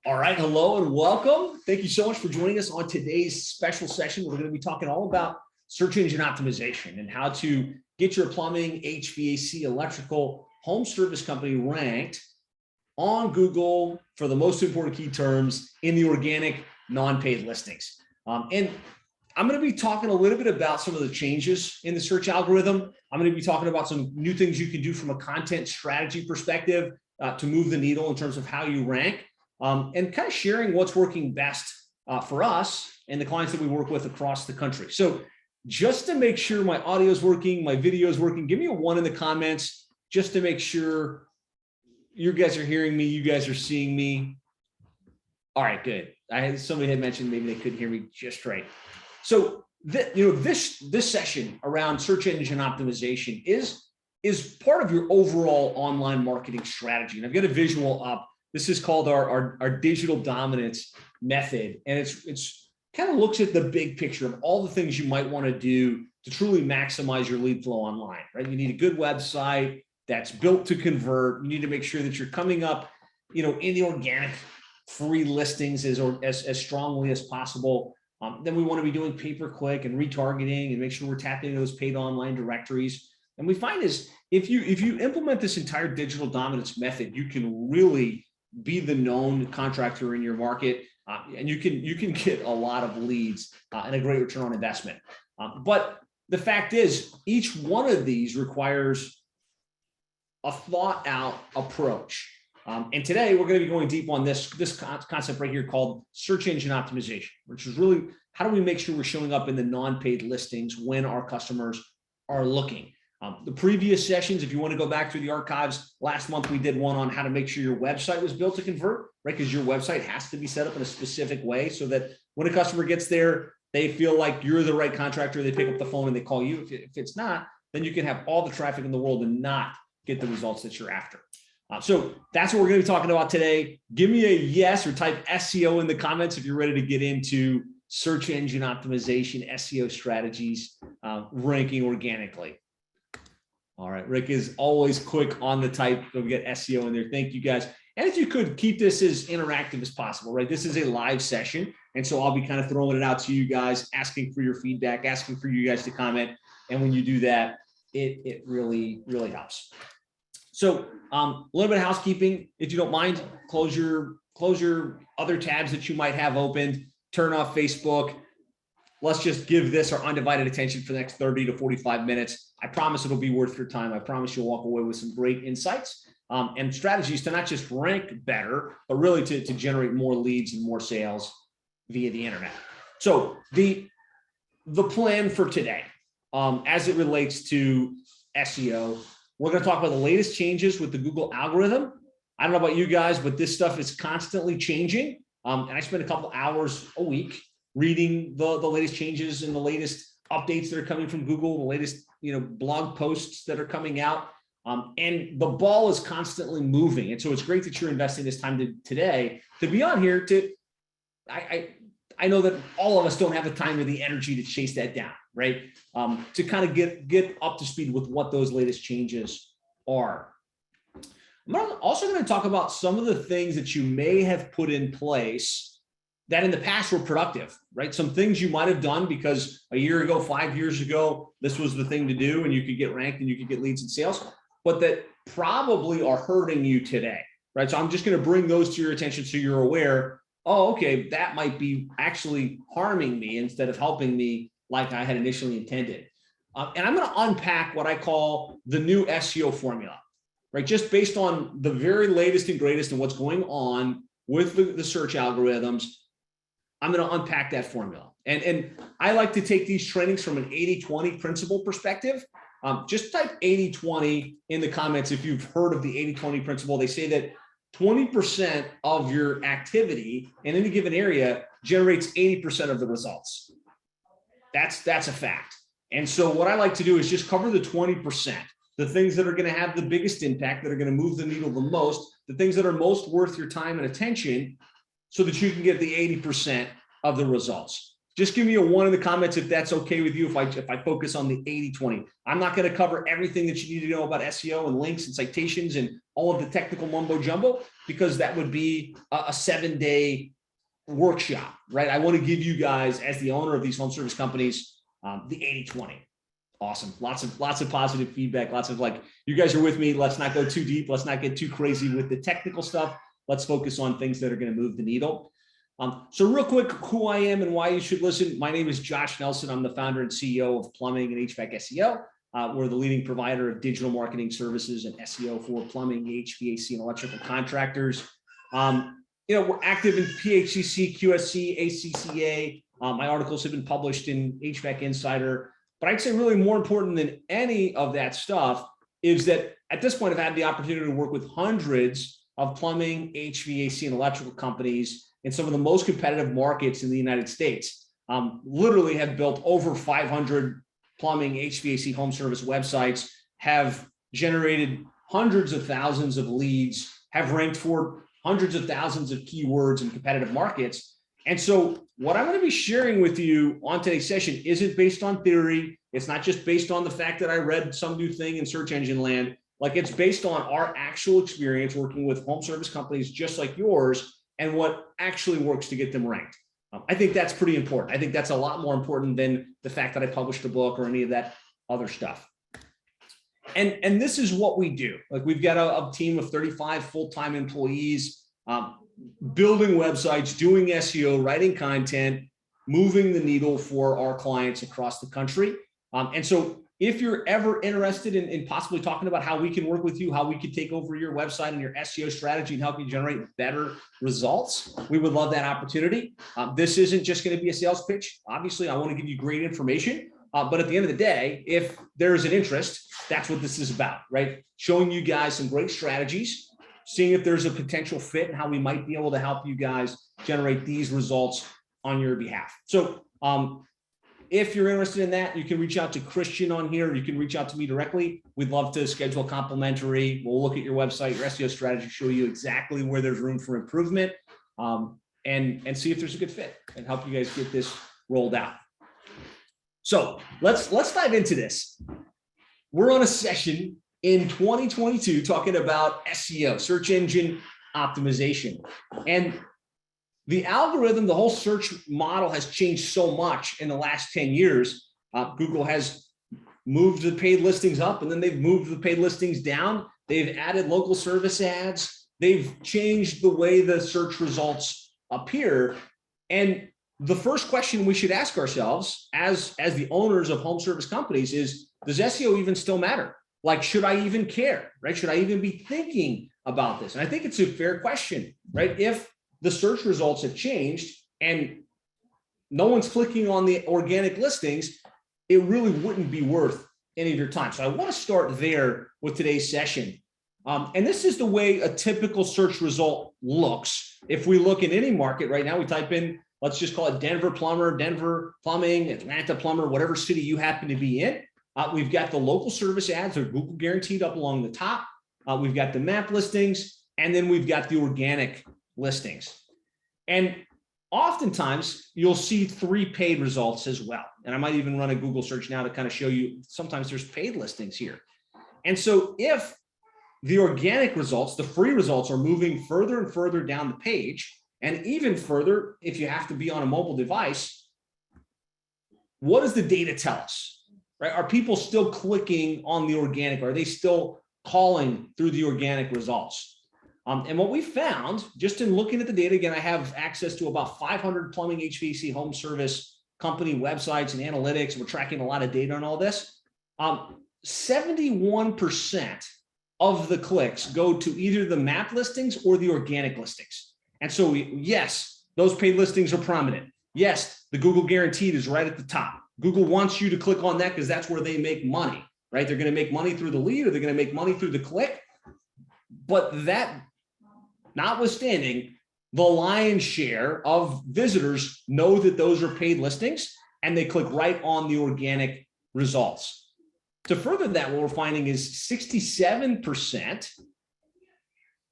All right, hello and welcome. Thank you so much for joining us on today's special session. We're going to be talking all about search engine optimization and how to get your plumbing, HVAC, electrical, home service company ranked on Google for the most important key terms in the organic, non-paid listings. And I'm going to be talking a little bit about some of the changes in the search algorithm. I'm going to be talking about some new things you can do from a content strategy perspective to move the needle in terms of how you rank. And kind of sharing what's working best for us and the clients that we work with across the country. So just to make sure my audio is working, my video is working, give me a 1 in the comments just to make sure you guys are hearing me, you guys are seeing me. All right, good. Somebody had mentioned maybe they couldn't hear me just right. So this session around search engine optimization is part of your overall online marketing strategy. And I've got a visual up. This is called our digital dominance method. And it's kind of looks at the big picture of all the things you might want to do to truly maximize your lead flow online, right? You need a good website that's built to convert. You need to make sure that you're coming up, in the organic free listings as strongly as possible. Then we want to be doing pay-per-click and retargeting and make sure we're tapping into those paid online directories. And we find is if you implement this entire digital dominance method, you can really be the known contractor in your market, and you can get a lot of leads and a great return on investment. But the fact is, each one of these requires a thought out approach. And today we're going to be going deep on this concept right here called search engine optimization, which is really how do we make sure we're showing up in the non-paid listings when our customers are looking. The previous sessions, if you want to go back through the archives, last month we did one on how to make sure your website was built to convert, right? Because your website has to be set up in a specific way so that when a customer gets there, they feel like you're the right contractor. They pick up the phone and they call you. If it's not, then you can have all the traffic in the world and not get the results that you're after. So that's what we're going to be talking about today. Give me a yes or type SEO in the comments if you're ready to get into search engine optimization, SEO strategies, ranking organically. All right, Rick is always quick on the type. So we get SEO in there. Thank you guys. And if you could keep this as interactive as possible, right? This is a live session. And so I'll be kind of throwing it out to you guys, asking for your feedback, asking for you guys to comment. And when you do that, it really, really helps. So a little bit of housekeeping, if you don't mind, close your other tabs that you might have opened, turn off Facebook. Let's just give this our undivided attention for the next 30 to 45 minutes. I promise it'll be worth your time. I promise you'll walk away with some great insights and strategies to not just rank better, but really to generate more leads and more sales via the internet. So the plan for today, as it relates to SEO, we're going to talk about the latest changes with the Google algorithm. I don't know about you guys, but this stuff is constantly changing. And I spend a couple hours a week reading the latest changes and the latest updates that are coming from Google, the latest blog posts that are coming out. And the ball is constantly moving. And so it's great that you're investing this time today to be on here I know that all of us don't have the time or the energy to chase that down, right? To kind of get up to speed with what those latest changes are. I'm also going to talk about some of the things that you may have put in place that in the past were productive, right? Some things you might have done because a year ago, 5 years ago, this was the thing to do and you could get ranked and you could get leads and sales, but that probably are hurting you today, right? So I'm just going to bring those to your attention so you're aware, oh, okay, that might be actually harming me instead of helping me like I had initially intended. And I'm going to unpack what I call the new SEO formula, right? Just based on the very latest and greatest and what's going on with the search algorithms, I'm going to unpack that formula. And I like to take these trainings from an 80-20 principle perspective. Just type 80-20 in the comments if you've heard of the 80-20 principle. They say that 20% of your activity in any given area generates 80% of the results. That's a fact. And so what I like to do is just cover the 20%, the things that are going to have the biggest impact, that are going to move the needle the most, the things that are most worth your time and attention, so that you can get the 80% of the results. just give me a 1 in the comments if that's okay with you, if I focus on the 80-20. I'm not going to cover everything that you need to know about SEO and links and citations and all of the technical mumbo jumbo, because that would be a 7-day workshop, right? I want to give you guys, as the owner of these home service companies, the 80-20. Awesome. Lots of positive feedback. Lots of like, you guys are with me. Let's not go too deep. Let's not get too crazy with the technical stuff. Let's focus on things that are going to move the needle. So real quick, who I am and why you should listen. My name is Josh Nelson. I'm the founder and CEO of Plumbing and HVAC SEO. We're the leading provider of digital marketing services and SEO for plumbing, HVAC, and electrical contractors. We're active in PHCC, QSC, ACCA. My articles have been published in HVAC Insider. But I'd say really more important than any of that stuff is that at this point, I've had the opportunity to work with hundreds of plumbing, HVAC, and electrical companies in some of the most competitive markets in the United States. Literally have built over 500 plumbing, HVAC, home service websites, have generated hundreds of thousands of leads, have ranked for hundreds of thousands of keywords in competitive markets. And so what I'm going to be sharing with you on today's session isn't based on theory. It's not just based on the fact that I read some new thing in search engine land. Like, it's based on our actual experience working with home service companies just like yours and what actually works to get them ranked. I think that's pretty important. I think that's a lot more important than the fact that I published a book or any of that other stuff. And this is what we do. Like, we've got a team of 35 full-time employees, building websites, doing SEO, writing content, moving the needle for our clients across the country. And so if you're ever interested in possibly talking about how we can work with you, how we could take over your website and your SEO strategy and help you generate better results, we would love that opportunity. This isn't just going to be a sales pitch. Obviously, I want to give you great information. But at the end of the day, if there's an interest, that's what this is about, right? Showing you guys some great strategies, seeing if there's a potential fit and how we might be able to help you guys generate these results on your behalf. So if you're interested in that, you can reach out to Christian on here. You can reach out to me directly. We'd love to schedule a complimentary. We'll look at your website, your SEO strategy, show you exactly where there's room for improvement, and see if there's a good fit and help you guys get this rolled out. So let's dive into this. We're on a session in 2022 talking about SEO, search engine optimization. And the algorithm, the whole search model has changed so much in the last 10 years. Google has moved the paid listings up, and then they've moved the paid listings down. They've added local service ads. They've changed the way the search results appear. And the first question we should ask ourselves as the owners of home service companies is, does SEO even still matter? Like, should I even care, right? Should I even be thinking about this? And I think it's a fair question, right? If the search results have changed and no one's clicking on the organic listings, it really wouldn't be worth any of your time. So I want to start there with today's session. And this is the way a typical search result looks. If we look in any market right now, we type in, let's just call it Denver plumber, Denver plumbing, Atlanta plumber, whatever city you happen to be in. We've got the local service ads, they're Google guaranteed up along the top. We've got the map listings, and then we've got the organic listings. And oftentimes you'll see 3 paid results as well. And I might even run a Google search now to kind of show you sometimes there's paid listings here. And so if the organic results, the free results, are moving further and further down the page, and even further if you have to be on a mobile device, what does the data tell us? Right? Are people still clicking on the organic? Are they still calling through the organic results? And what we found, just in looking at the data, again, I have access to about 500 plumbing, HVAC, home service company websites and analytics. We're tracking a lot of data on all this. 71% of the clicks go to either the map listings or the organic listings. And so, yes, those paid listings are prominent. Yes, the Google guaranteed is right at the top. Google wants you to click on that because that's where they make money, right? They're going to make money through the lead, or they're going to make money through the click. But that notwithstanding, the lion's share of visitors know that those are paid listings, and they click right on the organic results. To further that, what we're finding is 67%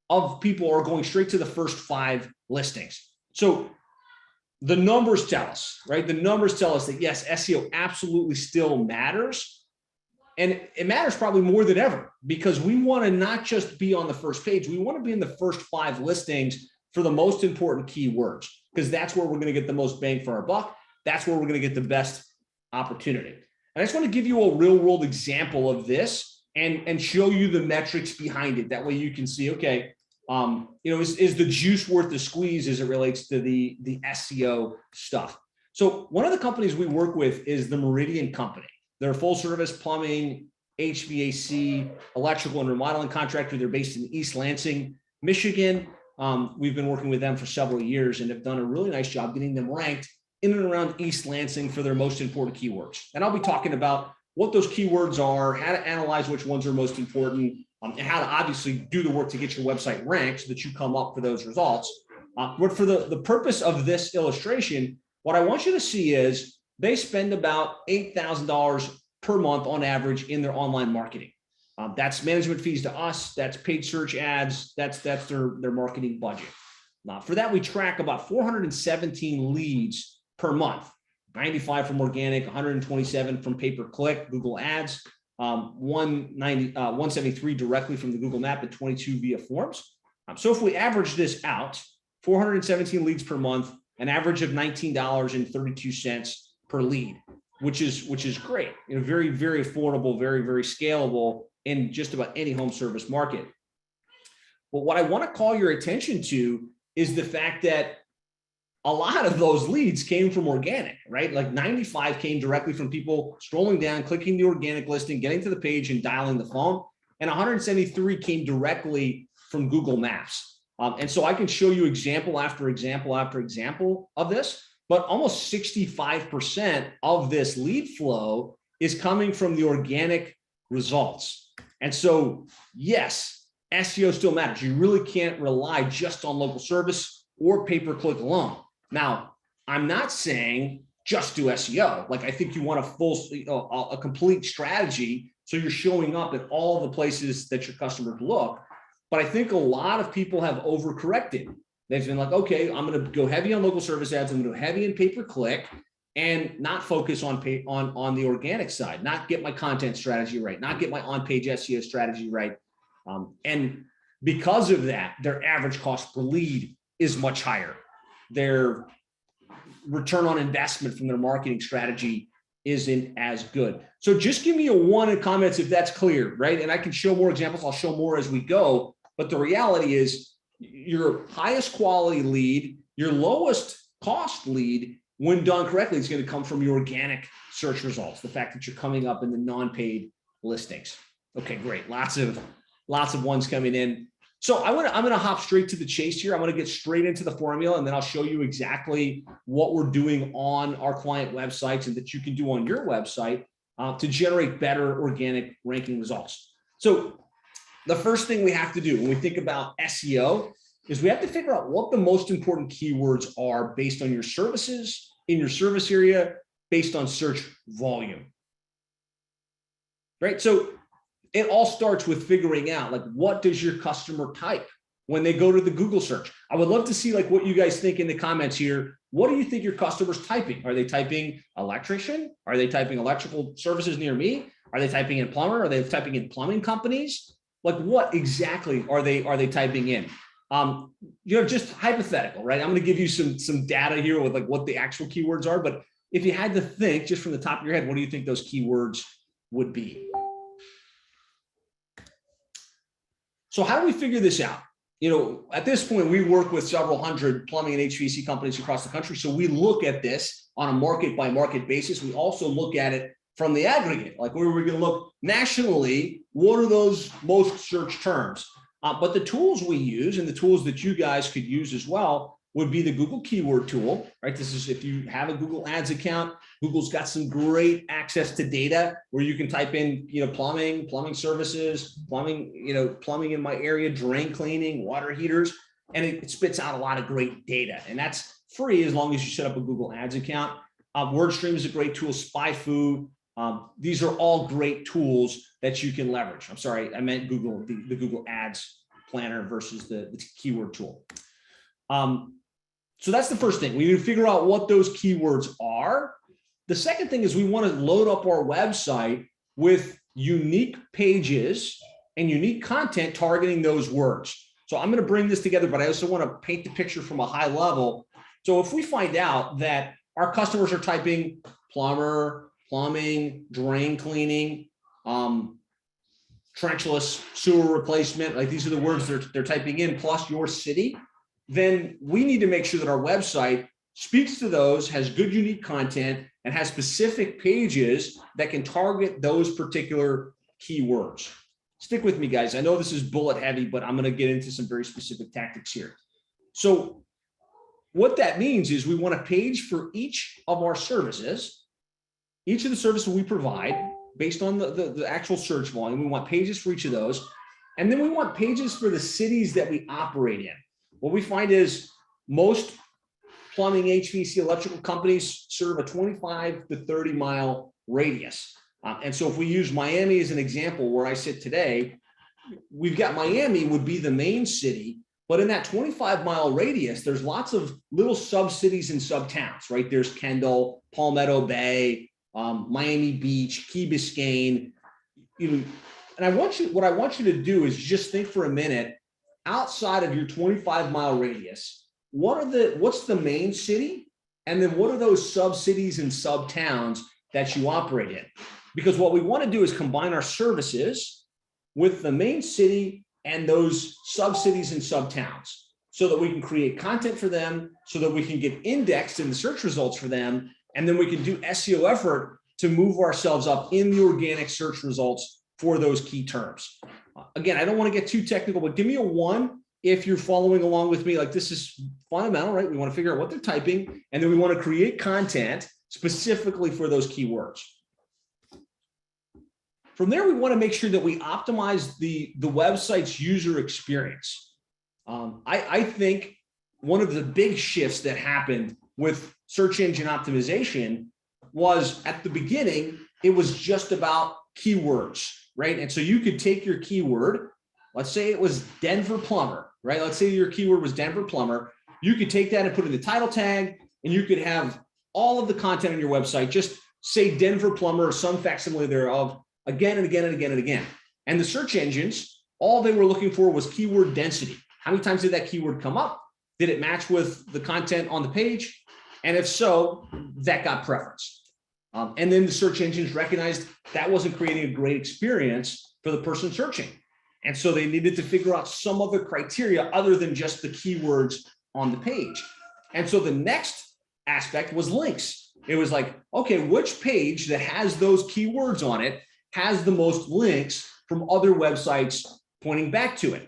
of people are going straight to the first 5 listings. So the numbers tell us, right? The numbers tell us that yes, SEO absolutely still matters. And it matters probably more than ever because we want to not just be on the first page. We want to be in the first 5 listings for the most important keywords, because that's where we're going to get the most bang for our buck. That's where we're going to get the best opportunity. And I just want to give you a real world example of this and show you the metrics behind it. That way you can see, okay, is the juice worth the squeeze as it relates to the SEO stuff. So one of the companies we work with is the Meridian Company. They're a full service plumbing, HVAC, electrical and remodeling contractor. They're based in East Lansing, Michigan. We've been working with them for several years and have done a really nice job getting them ranked in and around East Lansing for their most important keywords. And I'll be talking about what those keywords are, how to analyze which ones are most important, and how to obviously do the work to get your website ranked so that you come up for those results. But for the purpose of this illustration, what I want you to see is they spend about $8,000 per month on average in their online marketing. That's management fees to us. That's paid search ads. That's their marketing budget. Now, for that, we track about 417 leads per month, 95 from organic, 127 from pay-per-click, Google Ads, 173 directly from the Google Map, and 22 via forms. So if we average this out, 417 leads per month, an average of $19.32 per lead, which is great. Very, very affordable, very, very scalable in just about any home service market. But what I want to call your attention to is the fact that a lot of those leads came from organic, right? Like 95 came directly from people scrolling down, clicking the organic listing, getting to the page and dialing the phone. And 173 came directly from Google Maps. And so I can show you example after example after example of this, but almost 65% of this lead flow is coming from the organic results. And so, yes, SEO still matters. You really can't rely just on local service or pay-per-click alone. Now, I'm not saying just do SEO. Like, I think you want a complete strategy so you're showing up at all the places that your customers look. But I think a lot of people have overcorrected. They've been like, okay, I'm going to go heavy on local service ads. I'm going to go heavy in pay-per-click and not focus on the organic side, not get my content strategy right, not get my on-page SEO strategy right. And because of that, their average cost per lead is much higher. Their return on investment from their marketing strategy isn't as good. So just give me a 1 in comments if that's clear, right? And I can show more examples. I'll show more as we go. But the reality is your highest quality lead, your lowest cost lead, when done correctly, is going to come from your organic search results. The fact that you're coming up in the non-paid listings. Okay, great. Lots of ones coming in. So I'm going to hop straight to the chase here. I'm going to get straight into the formula, and then I'll show you exactly what we're doing on our client websites and that you can do on your website to generate better organic ranking results. So the first thing we have to do when we think about SEO is we have to figure out what the most important keywords are based on your services in your service area, based on search volume, right? So it all starts with figuring out, like, what does your customer type when they go to the Google search? I would love to see like what you guys think in the comments here. What do you think your customer's typing? Are they typing electrician? Are they typing electrical services near me? Are they typing in plumber? Are they typing in plumbing companies? Like, what exactly are they typing in? Just hypothetical, right? I'm going to give you some data here with like what the actual keywords are. But if you had to think just from the top of your head, what do you think those keywords would be? So how do we figure this out? At this point, we work with several hundred plumbing and HVAC companies across the country. So we look at this on a market by market basis. We also look at it from the aggregate, like where we're going to look nationally. What are those most searched terms? But the tools we use and the tools that you guys could use as well would be the Google keyword tool, right? This is if you have a Google Ads account. Google's got some great access to data where you can type in, plumbing services, plumbing in my area, drain cleaning, water heaters, and it spits out a lot of great data. And that's free as long as you set up a Google Ads account. WordStream is a great tool. SpyFu. These are all great tools that you can leverage. I'm sorry, I meant Google, the Google Ads planner versus the keyword tool. So that's the first thing. We need to figure out what those keywords are. The second thing is we want to load up our website with unique pages and unique content targeting those words. So I'm going to bring this together, but I also want to paint the picture from a high level. So if we find out that our customers are typing plumber, plumbing, drain cleaning, trenchless sewer replacement, like these are the words they're typing in, plus your city, then we need to make sure that our website speaks to those, has good unique content, and has specific pages that can target those particular keywords. Stick with me, guys. I know this is bullet heavy, but I'm going to get into some very specific tactics here. So what that means is we want a page for each of our services, each of the services we provide based on the actual search volume. We want pages for each of those. And then we want pages for the cities that we operate in. What we find is most plumbing, HVAC, electrical companies serve a 25 to 30 mile radius. And so if we use Miami as an example where I sit today, we've got Miami would be the main city, but in that 25-mile radius, there's lots of little sub-cities and sub-towns, right? There's Kendall, Palmetto Bay, Miami Beach, Key Biscayne, and what I want you to do is just think for a minute, outside of your 25-mile radius, what's the main city? And then what are those sub-cities and sub-towns that you operate in? Because what we want to do is combine our services with the main city and those sub-cities and sub-towns so that we can create content for them, so that we can get indexed in the search results for them, and then we can do SEO effort to move ourselves up in the organic search results for those key terms. Again, I don't want to get too technical, but give me a 1 if you're following along with me. Like, this is fundamental, right? We want to figure out what they're typing, and then we want to create content specifically for those keywords. From there, we want to make sure that we optimize the website's user experience. I think one of the big shifts that happened with search engine optimization was at the beginning, it was just about keywords, right? And so you could take your keyword, let's say it was Denver plumber, right? Let's say your keyword was Denver plumber. You could take that and put in the title tag, and you could have all of the content on your website, just say Denver plumber or some facsimile thereof again and again and again and again. And the search engines, all they were looking for was keyword density. How many times did that keyword come up? Did it match with the content on the page? And if so, that got preference. And then the search engines recognized that wasn't creating a great experience for the person searching. And so they needed to figure out some other criteria other than just the keywords on the page. And so the next aspect was links. It was like, okay, which page that has those keywords on it has the most links from other websites pointing back to it?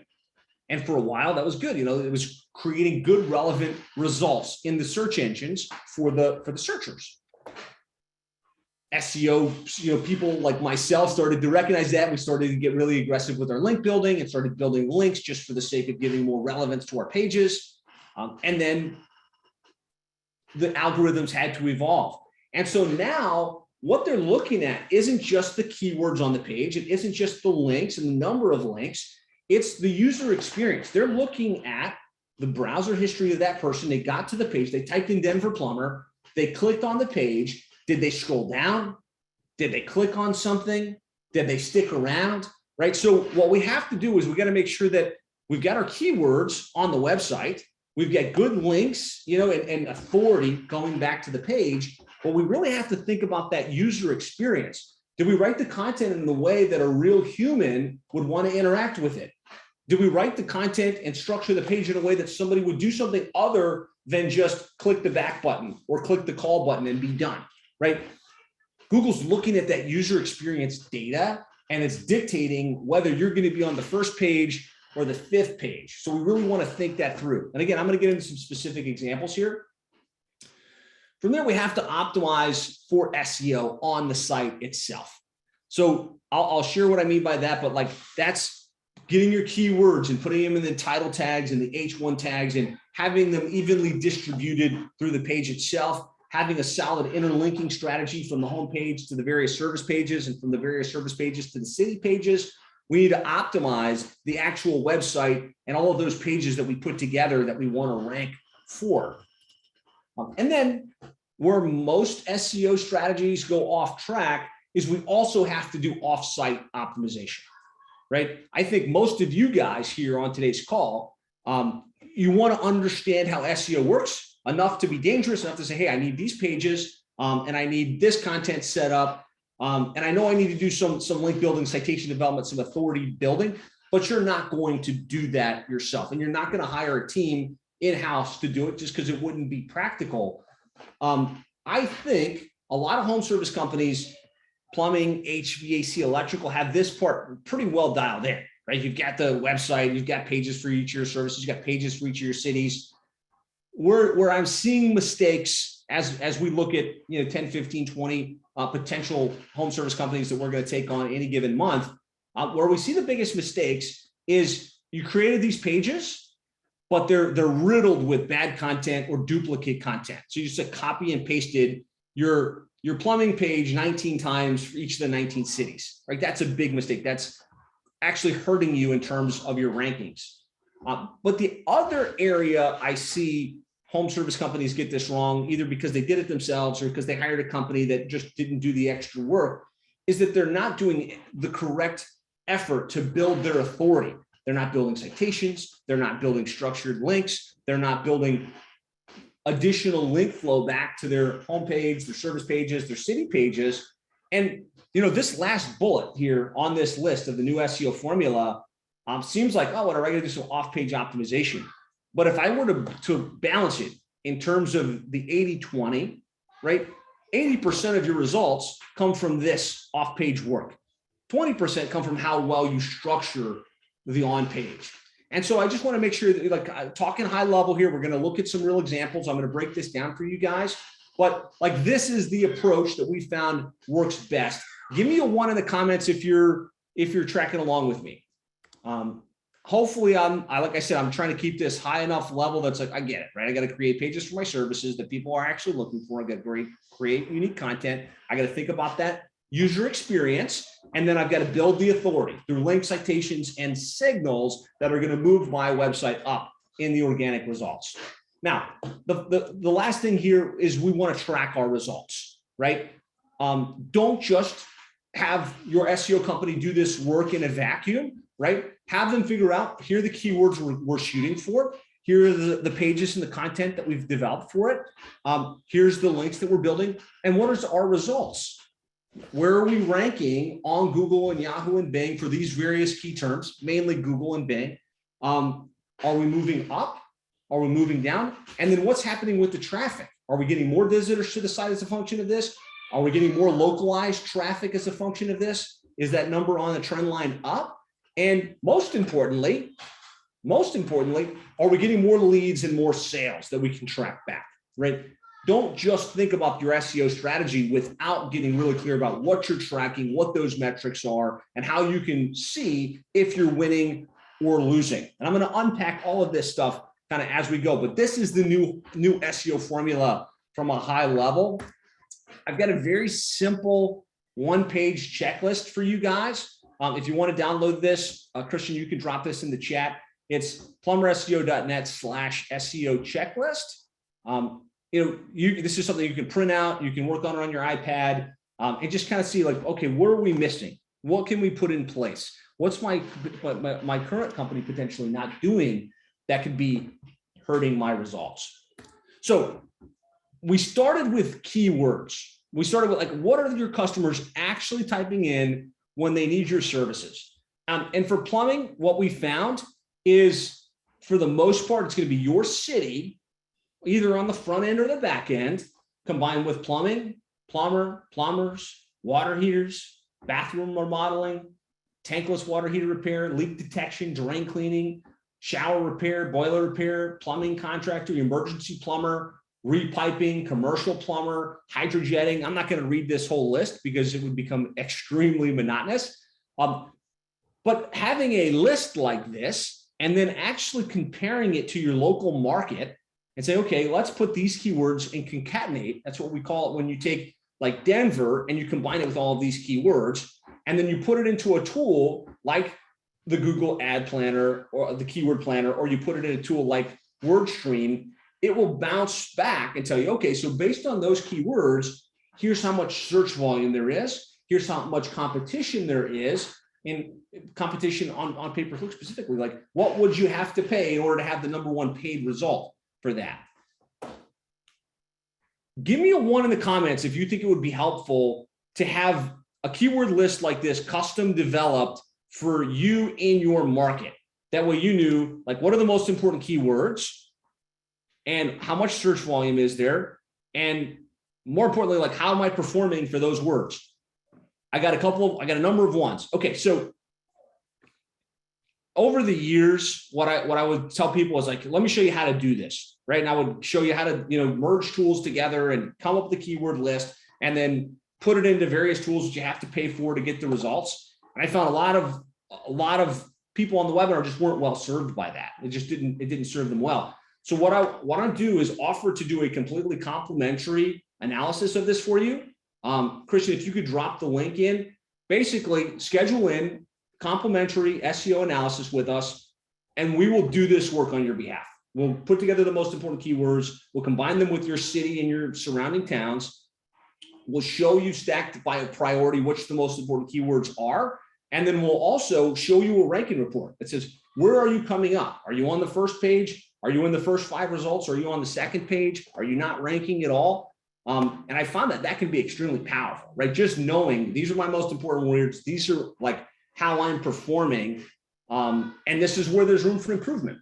And for a while, that was good. It was creating good, relevant results in the search engines for the searchers. SEO, people like myself started to recognize that. We started to get really aggressive with our link building and started building links just for the sake of giving more relevance to our pages. And then the algorithms had to evolve. And so now what they're looking at isn't just the keywords on the page. It isn't just the links and the number of links. It's the user experience. They're looking at the browser history of that person. They got to the page. They typed in Denver plumber. They clicked on the page. Did they scroll down? Did they click on something? Did they stick around? Right? So what we have to do is we got to make sure that we've got our keywords on the website. We've got good links, and authority going back to the page. But we really have to think about that user experience. Did we write the content in the way that a real human would want to interact with it? Did we write the content and structure the page in a way that somebody would do something other than just click the back button or click the call button and be done, right? Google's looking at that user experience data, and it's dictating whether you're going to be on the first page or the 5th page. So we really want to think that through. And again, I'm going to get into some specific examples here. From there, we have to optimize for SEO on the site itself. So I'll share what I mean by that, but that's getting your keywords and putting them in the title tags and the H1 tags and having them evenly distributed through the page itself, having a solid interlinking strategy from the home page to the various service pages and from the various service pages to the city pages. We need to optimize the actual website and all of those pages that we put together that we want to rank for. And then where most SEO strategies go off track is we also have to do offsite optimization, right? I think most of you guys here on today's call, you want to understand how SEO works enough to be dangerous enough to say, hey, I need these pages and I need this content set up. And I know I need to do some link building, citation development, some authority building, but you're not going to do that yourself. And you're not going to hire a team in-house to do it just because it wouldn't be practical. I think a lot of home service companies, plumbing, HVAC, electrical, have this part pretty well dialed in, right? You've got the website, you've got pages for each of your services, you've got pages for each of your cities. Where I'm seeing mistakes as we look at 10, 15, 20 potential home service companies that we're going to take on any given month, where we see the biggest mistakes is you created these pages, but they're riddled with bad content or duplicate content. So you just copy and pasted your plumbing page 19 times for each of the 19 cities, right? That's a big mistake. That's actually hurting you in terms of your rankings. But the other area I see home service companies get this wrong, either because they did it themselves or because they hired a company that just didn't do the extra work, is that they're not doing the correct effort to build their authority. They're not building citations. They're not building structured links. They're not building additional link flow back to their homepage, their service pages, their city pages. And this last bullet here on this list of the new SEO formula seems like, oh, what, I gotta do some off-page optimization. But if I were to balance it in terms of the 80-20, right? 80% of your results come from this off-page work. 20% come from how well you structure the on-page. And so I just want to make sure that, talking high level here, we're going to look at some real examples. I'm going to break this down for you guys, but this is the approach that we found works best. Give me a 1 in the comments if you're tracking along with me. Hopefully like I said, I'm trying to keep this high enough level that's I get it, right? I got to create pages for my services that people are actually looking for. I got to create unique content. I got to think about that user experience. And then I've got to build the authority through link citations and signals that are going to move my website up in the organic results. Now, the last thing here is we want to track our results, right? Don't just have your SEO company do this work in a vacuum, right? Have them figure out, here are the keywords we're shooting for. Here are the pages and the content that we've developed for it. Here's the links that we're building. And what is our results? Where are we ranking on Google and Yahoo and Bing for these various key terms, mainly Google and Bing? Are we moving up? Are we moving down? And then what's happening with the traffic? Are we getting more visitors to the site as a function of this? Are we getting more localized traffic as a function of this? Is that number on the trend line up? And most importantly, are we getting more leads and more sales that we can track back, right? Don't just think about your SEO strategy without getting really clear about what you're tracking, what those metrics are, and how you can see if you're winning or losing. And I'm going to unpack all of this stuff kind of as we go, but this is the new SEO formula from a high level. I've got a very simple one-page checklist for you guys. If you want to download this, Christian, you can drop this in the chat. It's plumberseo.net/SEO checklist. This is something you can print out, you can work on it on your iPad, and just kind of see okay, where are we missing? What can we put in place? What's my current company potentially not doing that could be hurting my results? So we started with keywords. We started with what are your customers actually typing in when they need your services? And for plumbing, what we found is, for the most part, it's going to be your city, either on the front end or the back end, combined with plumbing, plumbers, water heaters, bathroom remodeling, tankless water heater repair, leak detection, drain cleaning, shower repair, boiler repair, plumbing contractor, emergency plumber, repiping, commercial plumber, hydrojetting. I'm not going to read this whole list because it would become extremely monotonous. But having a list like this and then actually comparing it to your local market and say, okay, let's put these keywords and concatenate. That's what we call it when you take Denver and you combine it with all of these keywords, and then you put it into a tool like the Google Ad Planner or the Keyword Planner, or you put it in a tool like WordStream, it will bounce back and tell you, okay, so based on those keywords, here's how much search volume there is. Here's how much competition there is, and competition on pay-per-click specifically, like what would you have to pay in order to have the #1 paid result for that? Give me a 1 in the comments if you think it would be helpful to have a keyword list like this custom developed for you in your market. That way you knew like what are the most important keywords and how much search volume is there, and more importantly, like how am I performing for those words? I got a number of ones. Okay, so over the years, what I would tell people is like, let me show you how to do this, right? And I would show you how to, merge tools together and come up with a keyword list and then put it into various tools that you have to pay for to get the results. And I found a lot of people on the webinar just weren't well served by that. It didn't serve them well. So what I want to do is offer to do a completely complimentary analysis of this for you. Christian, if you could drop the link in, basically schedule in complimentary SEO analysis with us, and we will do this work on your behalf. We'll put together the most important keywords. We'll combine them with your city and your surrounding towns. We'll show you stacked by a priority which the most important keywords are. And then we'll also show you a ranking report that says, where are you coming up? Are you on the first page? Are you in the first 5 results? Are you on the second page? Are you not ranking at all? And I found that can be extremely powerful, right? Just knowing these are my most important words. These are like how I'm performing. And this is where there's room for improvement.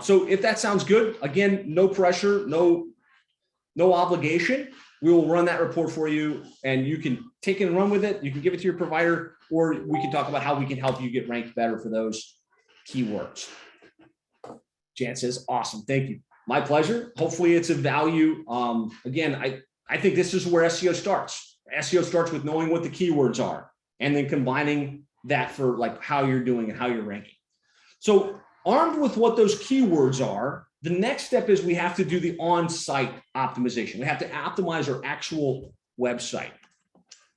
So if that sounds good, again, no pressure, no obligation. We will run that report for you and you can take it and run with it. You can give it to your provider, or we can talk about how we can help you get ranked better for those keywords. Jan says, awesome. Thank you. My pleasure. Hopefully it's of value. Again, I think this is where SEO starts. SEO starts with knowing what the keywords are and then combining that for like how you're doing and how you're ranking. So armed with what those keywords are, the next step is we have to do the on-site optimization. We have to optimize our actual website.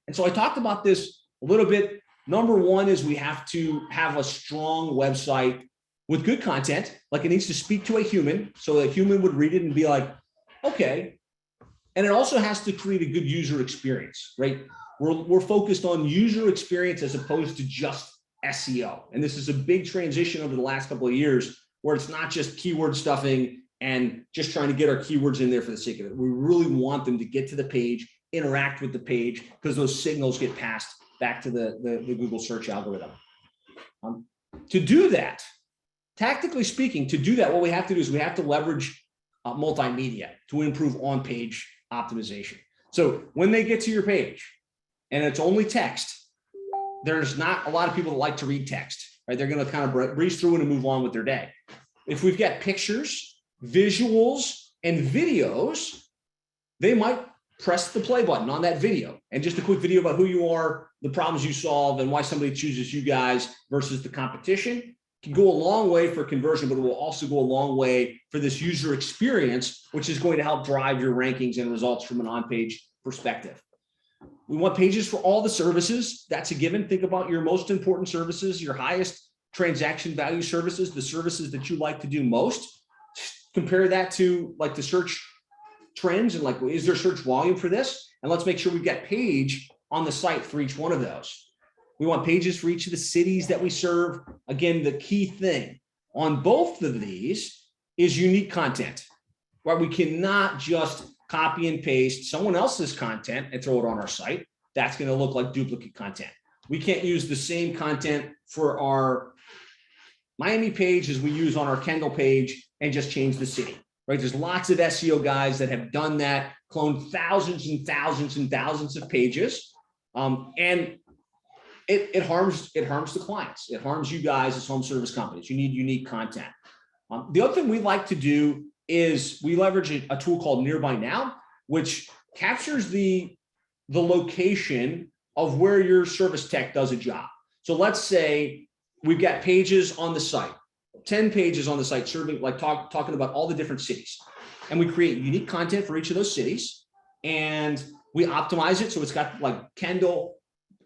And so I talked about this a little bit. Number 1 is we have to have a strong website with good content, like it needs to speak to a human, so a human would read it and be like, okay. And it also has to create a good user experience, right? We're focused on user experience as opposed to just SEO. And this is a big transition over the last couple of years where it's not just keyword stuffing and just trying to get our keywords in there for the sake of it. We really want them to get to the page, interact with the page, because those signals get passed back to the Google search algorithm. To do that, tactically speaking, to do that, what we have to do is we have to leverage multimedia to improve on-page optimization. So when they get to your page and it's only text, there's not a lot of people that like to read text, right? They're going to kind of breeze through it and move on with their day. If we've got pictures, visuals, and videos, they might press the play button on that video. And just a quick video about who you are, the problems you solve, and why somebody chooses you guys versus the competition can go a long way for conversion, but it will also go a long way for this user experience, which is going to help drive your rankings and results from an on-page perspective. We want pages for all the services. That's a given. Think about your most important services, your highest transaction value services, the services that you like to do most. Compare that to like the search trends and like, is there search volume for this? And let's make sure we've got page on the site for each one of those. We want pages for each of the cities that we serve. Again, the key thing on both of these is unique content, right? We cannot just copy and paste someone else's content and throw it on our site. That's going to look like duplicate content. We can't use the same content for our Miami page as we use on our Kendall page and just change the city, right? There's lots of SEO guys that have done that, cloned thousands and thousands and thousands of pages. And it harms the clients. It harms you guys as home service companies. You need unique content. The other thing we like to do is we leverage a tool called Nearby Now, which captures the location of where your service tech does a job. So let's say we've got pages on the site, 10 pages on the site serving, like talking about all the different cities. And we create unique content for each of those cities. And we optimize it. So it's got like Kendall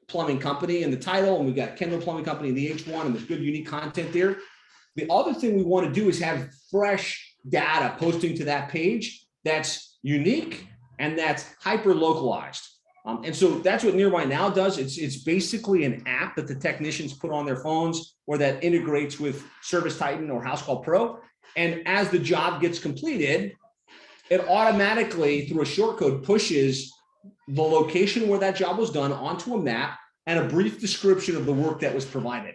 Plumbing Company in the title, and we've got Kendall Plumbing Company in the H1, and there's good unique content there. The other thing we want to do is have fresh data posting to that page that's unique and that's hyper localized. And so that's what Nearby Now does. It's basically an app that the technicians put on their phones or that integrates with Service Titan or House Call Pro. And as the job gets completed, it automatically, through a shortcode, pushes the location where that job was done onto a map and a brief description of the work that was provided.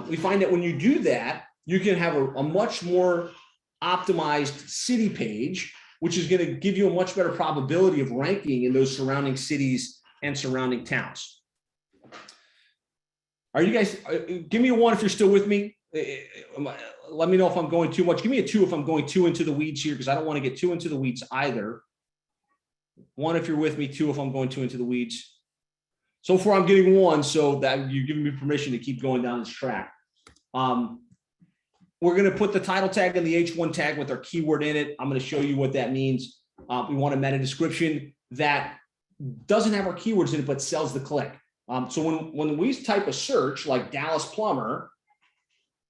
We find that when you do that, you can have a much more optimized city page, which is going to give you a much better probability of ranking in those surrounding cities and surrounding towns. Are you guys, give me a 1 if you're still with me. Let me know if I'm going too much. Give me a 2 if I'm going too into the weeds here, because I don't want to get too into the weeds either. 1 if you're with me, 2 if I'm going too into the weeds. So far I'm getting 1, so that you're giving me permission to keep going down this track. We're going to put the title tag and the H1 tag with our keyword in it. I'm going to show you what that means. We want a meta description that doesn't have our keywords in it, but sells the click. So when we type a search like Dallas plumber,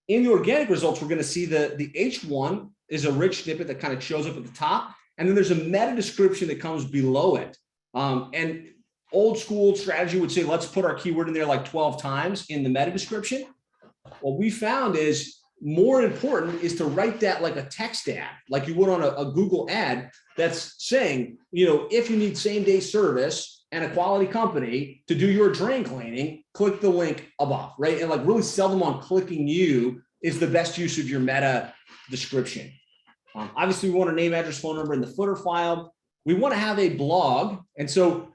in the organic results, we're going to see the H1 is a rich snippet that kind of shows up at the top. And then there's a meta description that comes below it. And old school strategy would say, let's put our keyword in there like 12 times in the meta description. What we found is more important is to write that like a text ad, like you would on a Google ad that's saying, you know, if you need same day service and a quality company to do your drain cleaning, click the link above, right? And like really sell them on clicking you is the best use of your meta description. Obviously, we want a name, address, phone number in the footer file. We want to have a blog. And so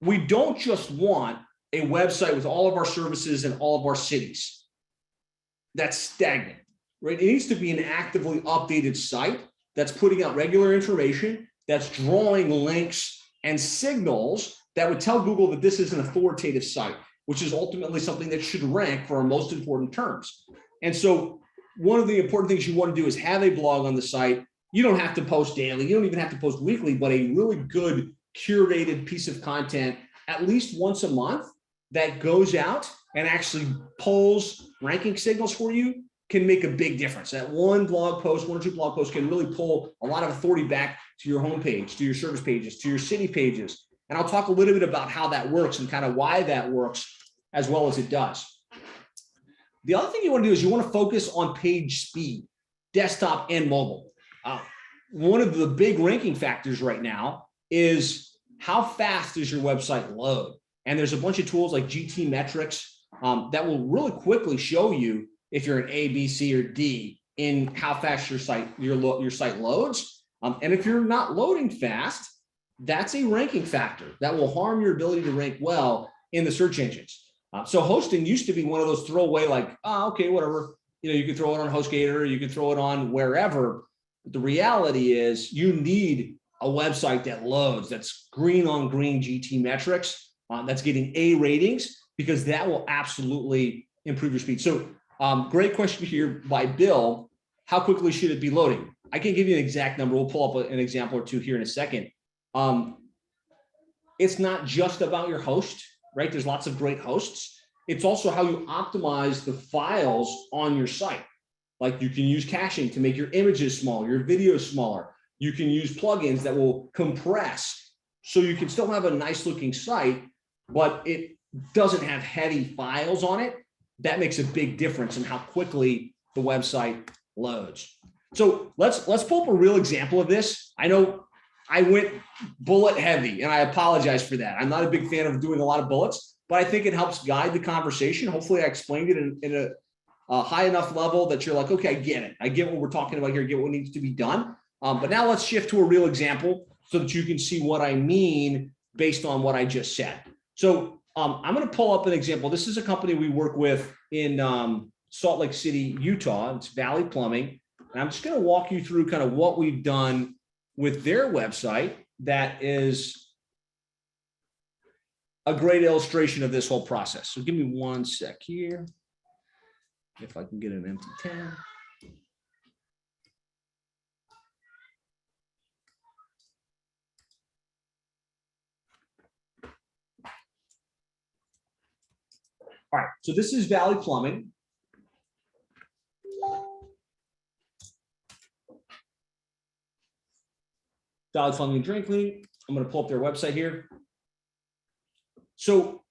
we don't just want a website with all of our services in all of our cities. That's stagnant, right? It needs to be an actively updated site that's putting out regular information, that's drawing links and signals that would tell Google that this is an authoritative site, which is ultimately something that should rank for our most important terms. And so one of the important things you want to do is have a blog on the site. You don't have to post daily. You don't even have to post weekly, but a really good curated piece of content at least once a month that goes out and actually pulls ranking signals for you can make a big difference. That one blog post, 1 or 2 blog posts can really pull a lot of authority back to your homepage, to your service pages, to your city pages. And I'll talk a little bit about how that works and kind of why that works as well as it does. The other thing you want to do is you want to focus on page speed, desktop and mobile. One of the big ranking factors right now is how fast does your website load? And there's a bunch of tools like GT metrics that will really quickly show you if you're an A, B, C, or D in how fast your site loads. And if you're not loading fast, that's a ranking factor that will harm your ability to rank well in the search engines. So hosting used to be one of those throwaway, like, oh, okay, whatever. You know, you can throw it on HostGator, you can throw it on wherever. But the reality is you need a website that loads, that's green on green GT metrics, that's getting A ratings, because that will absolutely improve your speed. So great question here by Bill. How quickly should it be loading? I can give you an exact number. We'll pull up an example or two here in a second. It's not just about your host, right? There's lots of great hosts. It's also how you optimize the files on your site. Like you can use caching to make your images smaller, your videos smaller. You can use plugins that will compress so you can still have a nice looking site, but it doesn't have heavy files on it. That makes a big difference in how quickly the website loads. So let's pull up a real example of this. I know I went bullet heavy and I apologize for that. I'm not a big fan of doing a lot of bullets, but I think it helps guide the conversation. Hopefully I explained it in a high enough level that you're like, okay, I get it. I get what we're talking about here, I get what needs to be done. But now let's shift to a real example so that you can see what I mean based on what I just said. So I'm going to pull up an example. This is a company we work with in Salt Lake City, Utah. It's Valley Plumbing. And I'm just going to walk you through kind of what we've done with their website that is a great illustration of this whole process. So give me 1 sec here. If I can get an empty tab. All right, so this is Valley Plumbing. Dollar Plumbing and Drain Cleaning. I'm going to pull up their website here. So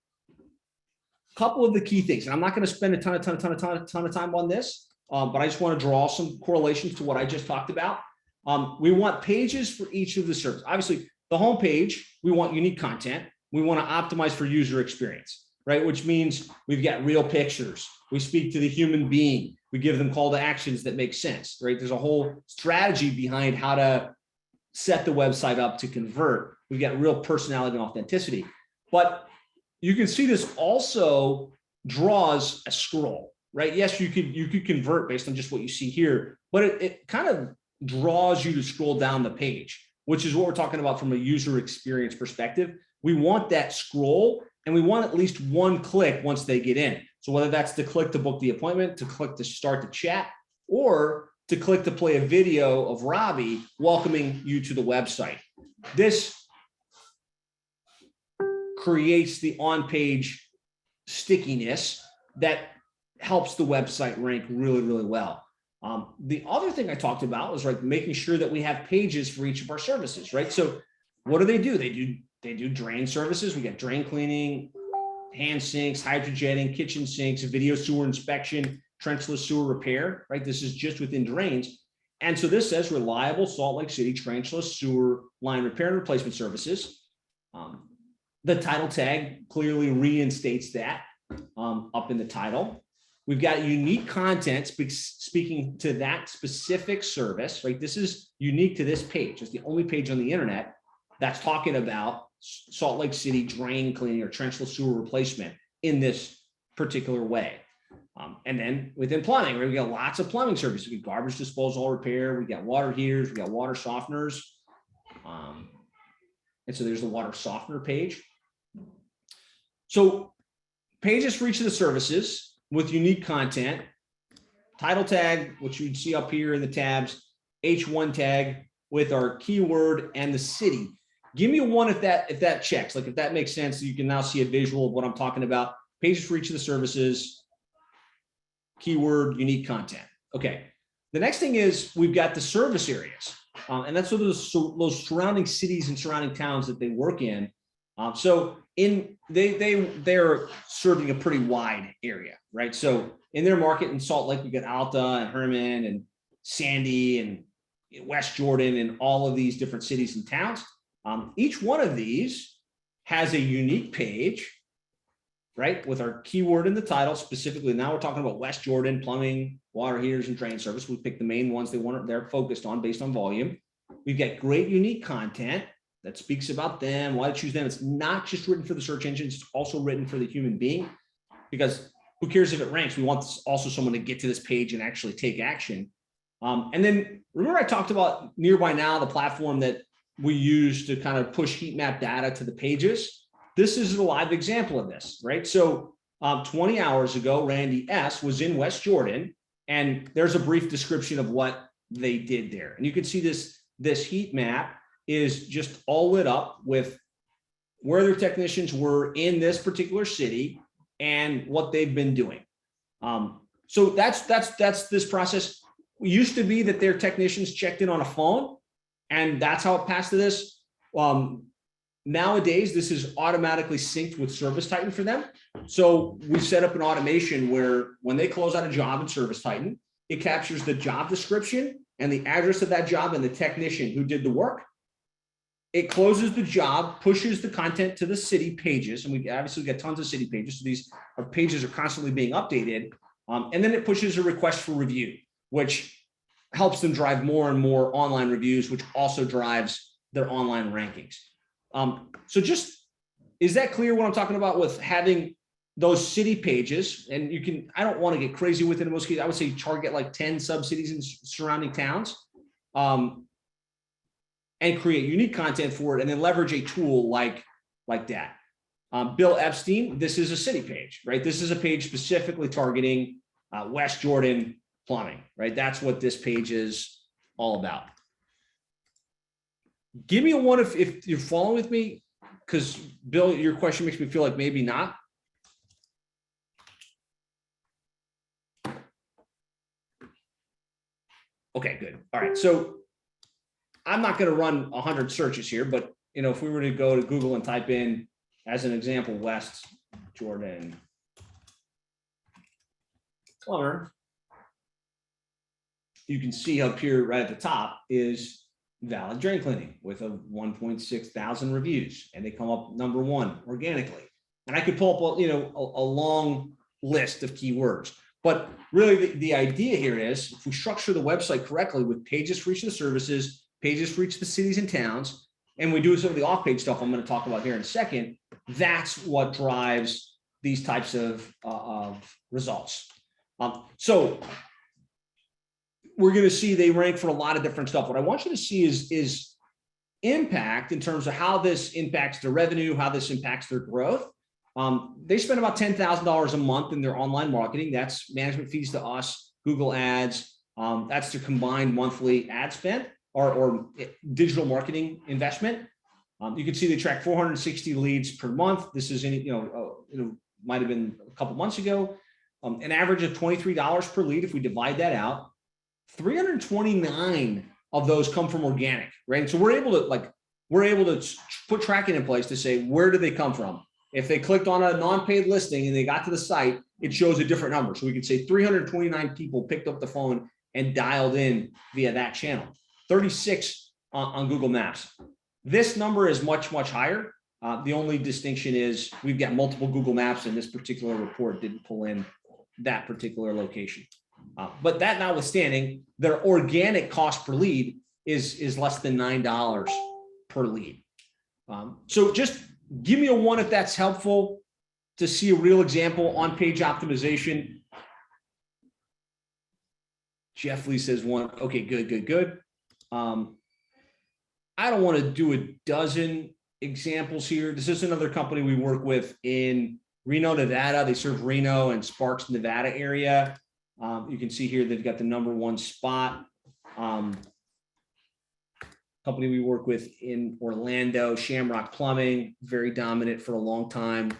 a couple of the key things, and I'm not going to spend a ton of time on this, but I just want to draw some correlations to what I just talked about. We want pages for each of the services. Obviously, the home page, we want unique content. We want to optimize for user experience, right? Which means we've got real pictures. We speak to the human being. We give them call to actions that make sense, right? There's a whole strategy behind how to set the website up to convert. We've got real personality and authenticity. But you can see this also draws a scroll, right? Yes, you could convert based on just what you see here, but it kind of draws you to scroll down the page, which is what we're talking about from a user experience perspective. We want that scroll, and we want at least one click once they get in. So whether that's to click to book the appointment, to click to start the chat, or to click to play a video of Robbie welcoming you to the website. This creates the on-page stickiness that helps the website rank really, really well. The other thing I talked about was like making sure that we have pages for each of our services, right? So what do? They do drain services. We get drain cleaning, hand sinks, hydrojetting, kitchen sinks, video sewer inspection, trenchless sewer repair, right? This is just within drains. And so this says reliable Salt Lake City trenchless sewer line repair and replacement services. The title tag clearly reinstates that up in the title. We've got unique content speaking to that specific service, right? This is unique to this page. It's the only page on the internet that's talking about Salt Lake City drain cleaning or trenchless sewer replacement in this particular way. And then within plumbing, right, we got lots of plumbing services. We got garbage disposal repair. We got water heaters. We got water softeners. And so there's the water softener page. So pages for each of the services with unique content, title tag, which you'd see up here in the tabs, H1 tag with our keyword and the city. Give me a one if that checks, like if that makes sense. You can now see a visual of what I'm talking about. Pages for each of the services, keyword, unique content. Okay. The next thing is we've got the service areas. And that's sort of those surrounding cities and surrounding towns that they work in. So they're serving a pretty wide area, right? So in their market in Salt Lake, we got Alta and Herman and Sandy and West Jordan and all of these different cities and towns. Each one of these has a unique page, right? With our keyword in the title specifically. Now we're talking about West Jordan, plumbing, water heaters, and drain service. We picked the main ones they're focused on based on volume. We've got great unique content that speaks about them, why to choose them. It's not just written for the search engines, it's also written for the human being, because who cares if it ranks? We want also someone to get to this page and actually take action. And then remember I talked about Nearby Now, the platform that we use to kind of push heat map data to the pages. This is a live example of this, right? So 20 hours ago, Randy S. was in West Jordan, and there's a brief description of what they did there. And you can see this heat map is just all lit up with where their technicians were in this particular city and what they've been doing. So that's this process. It used to be that their technicians checked in on a phone, and that's how it passed to this. Nowadays, this is automatically synced with Service Titan for them. So we set up an automation where when they close out a job in Service Titan, it captures the job description and the address of that job and the technician who did the work. It closes the job, pushes the content to the city pages, and we obviously get tons of city pages. So these pages are constantly being updated. And then it pushes a request for review, which helps them drive more and more online reviews, which also drives their online rankings. So just, is that clear what I'm talking about with having those city pages? And you can, I don't want to get crazy with it in most cases. I would say target like 10 sub-cities in surrounding towns. And create unique content for it, and then leverage a tool like that. Bill Epstein, this is a city page, right? This is a page specifically targeting West Jordan plumbing, right? That's what this page is all about. Give me a one if you're following with me, because Bill, your question makes me feel like maybe not. Okay, good. All right, so I'm not going to run 100 searches here, but if we were to go to Google and type in, as an example, West Jordan plumber, you can see up here right at the top is Valid Drain Cleaning with a 1.6 thousand reviews, and they come up number one organically. And I could pull up, a long list of keywords. But really, the idea here is if we structure the website correctly with pages for each of the services, pages for each of the cities and towns, and we do some of the off-page stuff I'm going to talk about here in a second, that's what drives these types of results. So we're going to see they rank for a lot of different stuff. What I want you to see is impact in terms of how this impacts their revenue, how this impacts their growth. They spend about $10,000 a month in their online marketing. That's management fees to us, Google ads. That's their combined monthly ad spend or digital marketing investment. You can see they track 460 leads per month. This is might have been a couple months ago. An average of $23 per lead. If we divide that out, 329 of those come from organic, right? So we're able to put tracking in place to say, where do they come from? If they clicked on a non-paid listing and they got to the site, it shows a different number. So we can say 329 people picked up the phone and dialed in via that channel, 36 on Google Maps. This number is much, much higher. The only distinction is we've got multiple Google Maps, and this particular report didn't pull in that particular location. But that notwithstanding, their organic cost per lead is less than $9 per lead. So just give me a 1 if that's helpful to see a real example on page optimization. Jeff Lee says 1. Okay, good. I don't want to do a dozen examples here. This is another company we work with in Reno, Nevada. They serve Reno and Sparks, Nevada area. You can see here they've got the #1 spot. Company we work with in Orlando, Shamrock Plumbing, very dominant for a long time.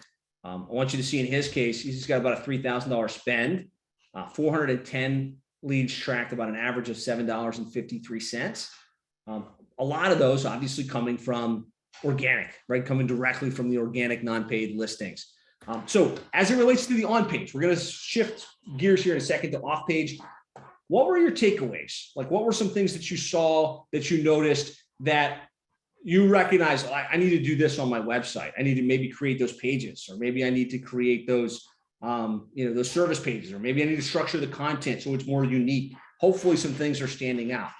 I want you to see in his case, he's got about a $3,000 spend, 410 leads tracked, about an average of $7.53. A lot of those obviously coming from organic, right? Coming directly from the organic non-paid listings. So as it relates to the on-page, we're going to shift gears here in a second to off-page. What were your takeaways? Like, what were some things that you saw, that you noticed, that you recognize, I need to do this on my website. I need to maybe create those pages, or maybe I need to create those, those service pages, or maybe I need to structure the content so it's more unique. Hopefully some things are standing out.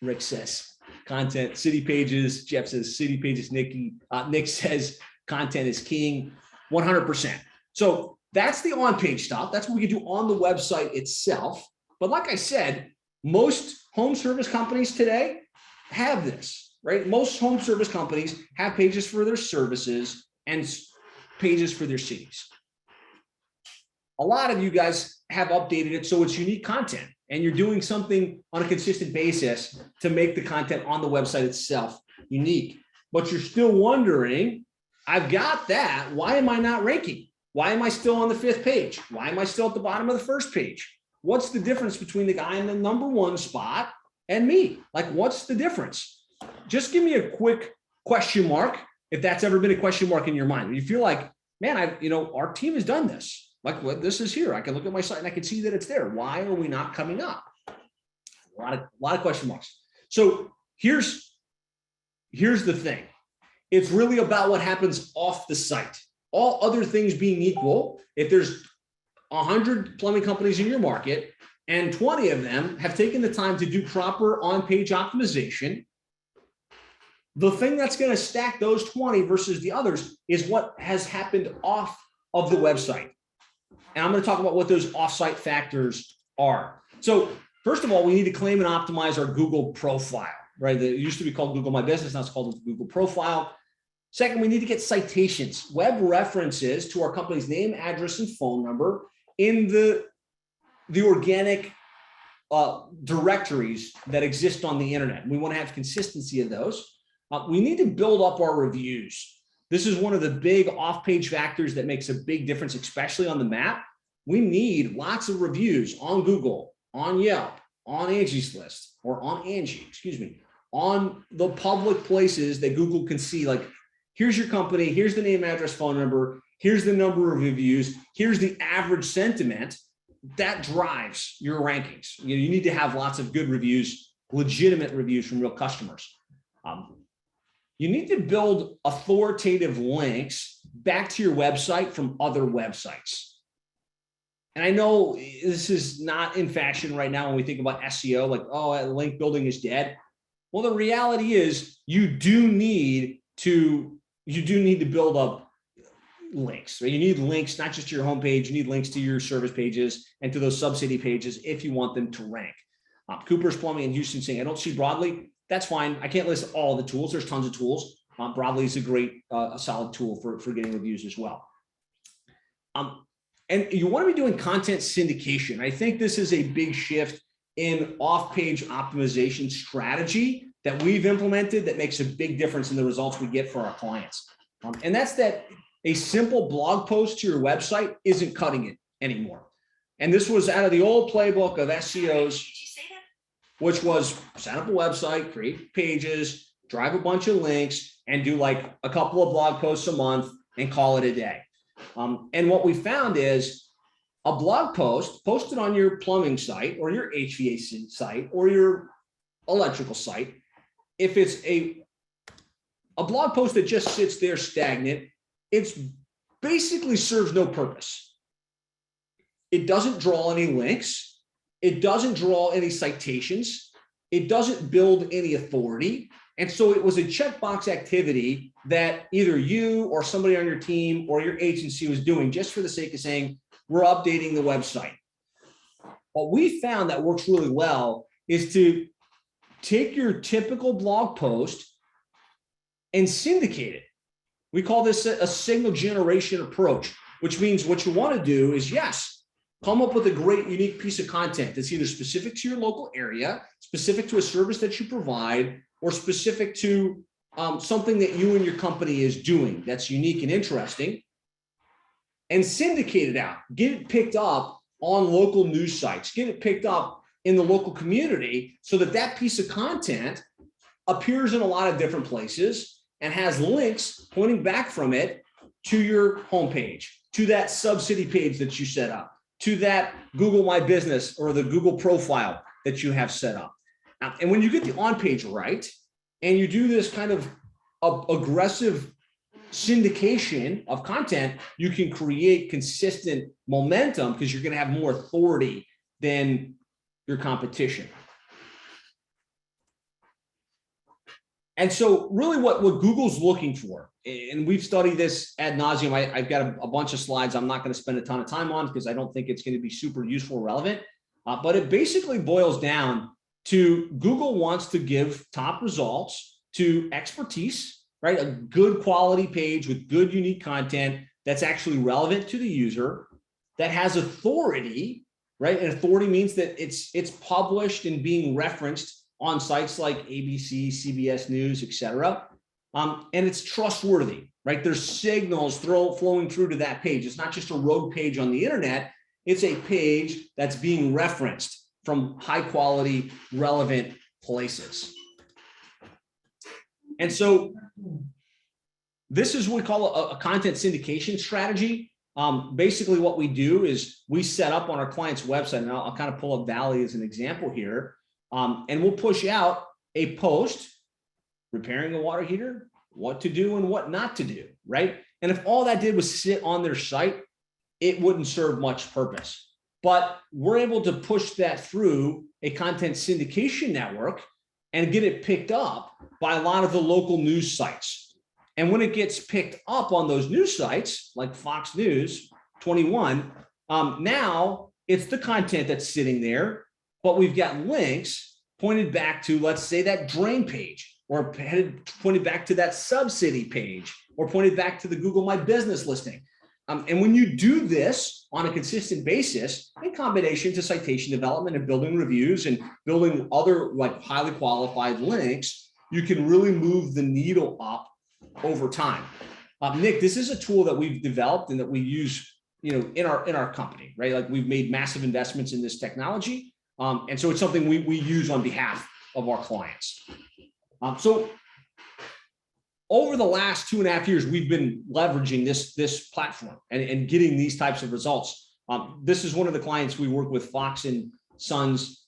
Rick says content, city pages. Jeff says city pages. Nick says content is king. 100%. So that's the on-page stuff. That's what we can do on the website itself. But like I said, most home service companies today have this, right? Most home service companies have pages for their services and pages for their cities. A lot of you guys have updated it so it's unique content, and you're doing something on a consistent basis to make the content on the website itself unique. But you're still wondering, I've got that. Why am I not ranking? Why am I still on the 5th page? Why am I still at the bottom of the 1st page? What's the difference between the guy in the #1 spot and me? Like, what's the difference? Just give me a quick question mark if that's ever been a question mark in your mind. You feel like, man, our team has done this. Like, what this is here. I can look at my site and I can see that it's there. Why are we not coming up? A lot of question marks. So here's the thing. It's really about what happens off the site. All other things being equal, if there's 100 plumbing companies in your market and 20 of them have taken the time to do proper on-page optimization, the thing that's going to stack those 20 versus the others is what has happened off of the website. And I'm going to talk about what those off-site factors are. So first of all, we need to claim and optimize our Google profile, right? It used to be called Google My Business. Now it's called Google Profile. Second, we need to get citations, web references to our company's name, address, and phone number in the organic directories that exist on the internet. We want to have consistency of those. We need to build up our reviews. This is one of the big off-page factors that makes a big difference, especially on the map. We need lots of reviews on Google, on Yelp, on Angie's List, or on Angie, excuse me, on the public places that Google can see, like, here's your company, here's the name, address, phone number, here's the number of reviews, here's the average sentiment, that drives your rankings. You need to have lots of good reviews, legitimate reviews from real customers. You need to build authoritative links back to your website from other websites. And I know this is not in fashion right now when we think about SEO, like, oh, link building is dead. Well, the reality is you do need to build up links. Right? You need links, not just to your homepage, you need links to your service pages and to those subsidy pages if you want them to rank. Cooper's Plumbing in Houston saying, I don't see Broadly. That's fine. I can't list all the tools. There's tons of tools. Broadly is a great, a solid tool for getting reviews as well. And you want to be doing content syndication. I think this is a big shift in off-page optimization strategy that we've implemented that makes a big difference in the results we get for our clients. And that's that a simple blog post to your website isn't cutting it anymore. And this was out of the old playbook of SEOs, which was set up a website, create pages, drive a bunch of links, and do like a couple of blog posts a month and call it a day. And what we found is a blog post posted on your plumbing site or your HVAC site or your electrical site, if it's a blog post that just sits there stagnant, it's basically serves no purpose. It doesn't draw any links. It doesn't draw any citations. It doesn't build any authority. And so it was a checkbox activity that either you or somebody on your team or your agency was doing just for the sake of saying, we're updating the website. What we found that works really well is to take your typical blog post and syndicate it. We call this a signal generation approach, which means what you want to do is, yes, come up with a great, unique piece of content that's either specific to your local area, specific to a service that you provide, or specific to something that you and your company is doing that's unique and interesting, and syndicate it out. Get it picked up on local news sites. Get it picked up in the local community so that that piece of content appears in a lot of different places and has links pointing back from it to your homepage, to that subsidy page that you set up, to that Google My Business or the Google profile that you have set up. And when you get the on-page right, and you do this kind of aggressive syndication of content, you can create consistent momentum because you're going to have more authority than your competition. And so really what Google's looking for, and we've studied this ad nauseum. I've got a bunch of slides I'm not going to spend a ton of time on because I don't think it's going to be super useful or relevant. But it basically boils down to Google wants to give top results to expertise, right? A good quality page with good unique content that's actually relevant to the user, that has authority, right? And authority means that it's published and being referenced on sites like ABC, CBS News, et cetera. And it's trustworthy, right? There's signals flowing through to that page. It's not just a rogue page on the internet. It's a page that's being referenced from high quality, relevant places. And so this is what we call a content syndication strategy. Basically what we do is we set up on our client's website, and I'll kind of pull up Valley as an example here. And we'll push out a post, repairing a water heater, what to do and what not to do, right? And if all that did was sit on their site, it wouldn't serve much purpose. But we're able to push that through a content syndication network and get it picked up by a lot of the local news sites. And when it gets picked up on those news sites, like Fox News 21, now it's the content that's sitting there, but we've got links pointed back to, let's say, that drain page, or pointed back to that subsidy page, or pointed back to the Google My Business listing. And when you do this on a consistent basis, in combination to citation development and building reviews and building other like highly qualified links, you can really move the needle up over time. Nick, this is a tool that we've developed and that we use, in our company, right? Like we've made massive investments in this technology. And so it's something we use on behalf of our clients. So over the last 2.5 years, we've been leveraging this platform and getting these types of results. This is one of the clients we work with, Fox and Sons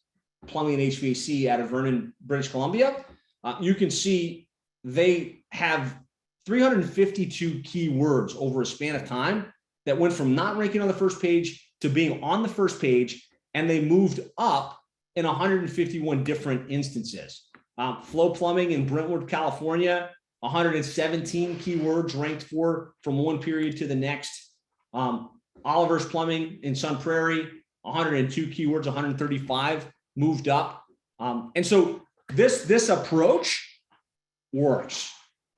Plumbing and HVAC out of Vernon, British Columbia. You can see they have 352 keywords over a span of time that went from not ranking on the first page to being on the first page, and they moved up in 151 different instances. Flow Plumbing in Brentwood, California, 117 keywords ranked for from one period to the next. Oliver's Plumbing in Sun Prairie, 102 keywords, 135 moved up. And so this approach works,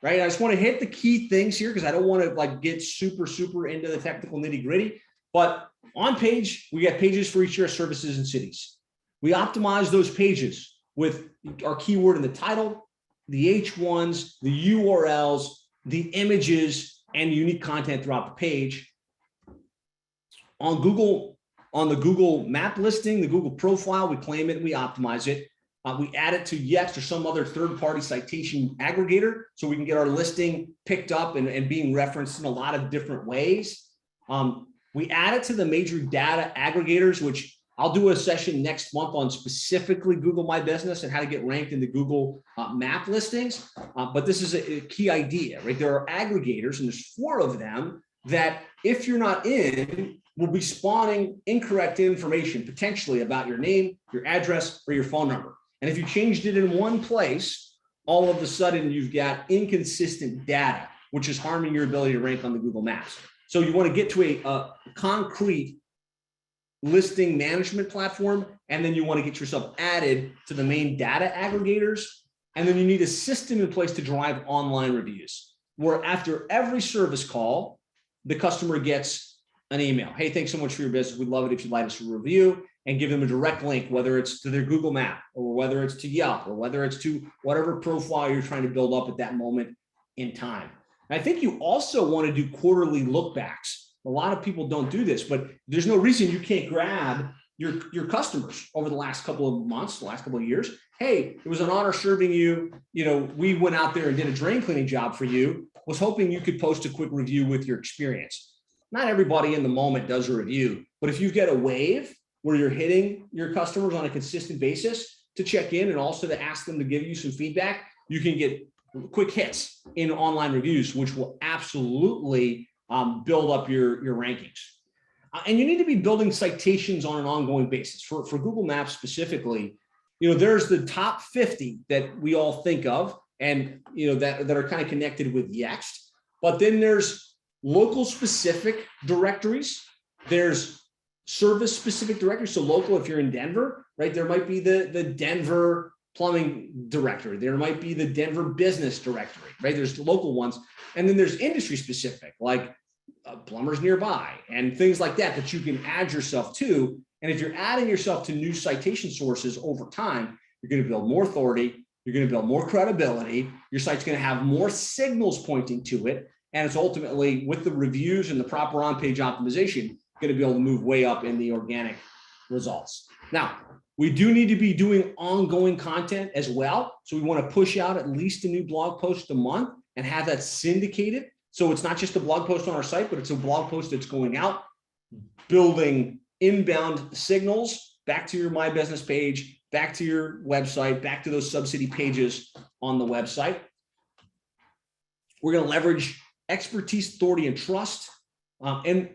right? I just want to hit the key things here because I don't want to like get super into the technical nitty gritty, but on page, we got pages for each of our services and cities. We optimize those pages with our keyword in the title, the H1s, the URLs, the images, and unique content throughout the page. On Google, on the Google map listing, the Google profile, we claim it and we optimize it. We add it to Yext or some other third-party citation aggregator so we can get our listing picked up and being referenced in a lot of different ways. We add it to the major data aggregators, which I'll do a session next month on specifically Google My Business and how to get ranked in the Google map listings. But this is a key idea, right? There are aggregators, and there's 4 of them that if you're not in, will be spawning incorrect information, potentially about your name, your address, or your phone number. And if you changed it in one place, all of a sudden you've got inconsistent data, which is harming your ability to rank on the Google Maps. So you want to get to a concrete listing management platform, and then you want to get yourself added to the main data aggregators. And then you need a system in place to drive online reviews, where after every service call, the customer gets an email. Hey, thanks so much for your business. We'd love it if you'd like us to review, and give them a direct link, whether it's to their Google map or whether it's to Yelp or whether it's to whatever profile you're trying to build up at that moment in time. And I think you also want to do quarterly look backs. A lot of people don't do this, but there's no reason you can't grab your customers over the last couple of months, the last couple of years. Hey, it was an honor serving you. You know, we went out there and did a drain cleaning job for you. Was hoping you could post a quick review with your experience. Not everybody in the moment does a review, but if you get a wave where you're hitting your customers on a consistent basis to check in and also to ask them to give you some feedback, you can get quick hits in online reviews, which will absolutely build up your rankings. And you need to be building citations on an ongoing basis. For Google Maps specifically, you know, there's the top 50 that we all think of and, you know, that are kind of connected with Yext. But then there's local specific directories. There's service specific directories. So local, if you're in Denver, right, there might be the Denver plumbing directory. There might be the Denver business directory, right? There's the local ones. And then there's industry specific, like plumbers nearby and things like that, that you can add yourself to. And if you're adding yourself to new citation sources over time, you're going to build more authority. You're going to build more credibility. Your site's going to have more signals pointing to it. And it's ultimately, with the reviews and the proper on-page optimization, going to be able to move way up in the organic results. Now, we do need to be doing ongoing content as well. So we want to push out at least a new blog post a month and have that syndicated. So it's not just a blog post on our site, but it's a blog post that's going out, building inbound signals back to your My Business page, back to your website, back to those subsidy pages on the website. We're going to leverage expertise, authority, and trust. And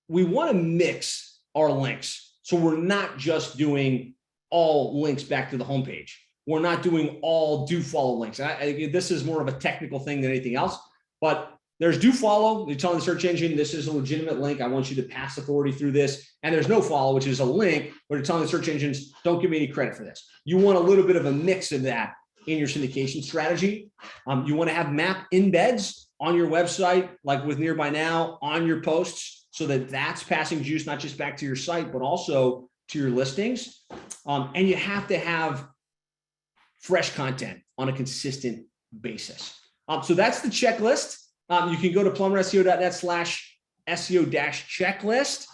we want to mix our links. So we're not just doing all links back to the homepage. We're not doing all do follow links. This is more of a technical thing than anything else, but there's do follow. You're telling the search engine, this is a legitimate link. I want you to pass authority through this. And there's no follow, which is a link where you're telling the search engines, don't give me any credit for this. You want a little bit of a mix of that in your syndication strategy. You want to have map embeds on your website, like with Nearby Now, on your posts, so that that's passing juice, not just back to your site, but also to your listings. And you have to have fresh content on a consistent basis. So that's the checklist. You can go to plumberseo.net/SEO-checklist.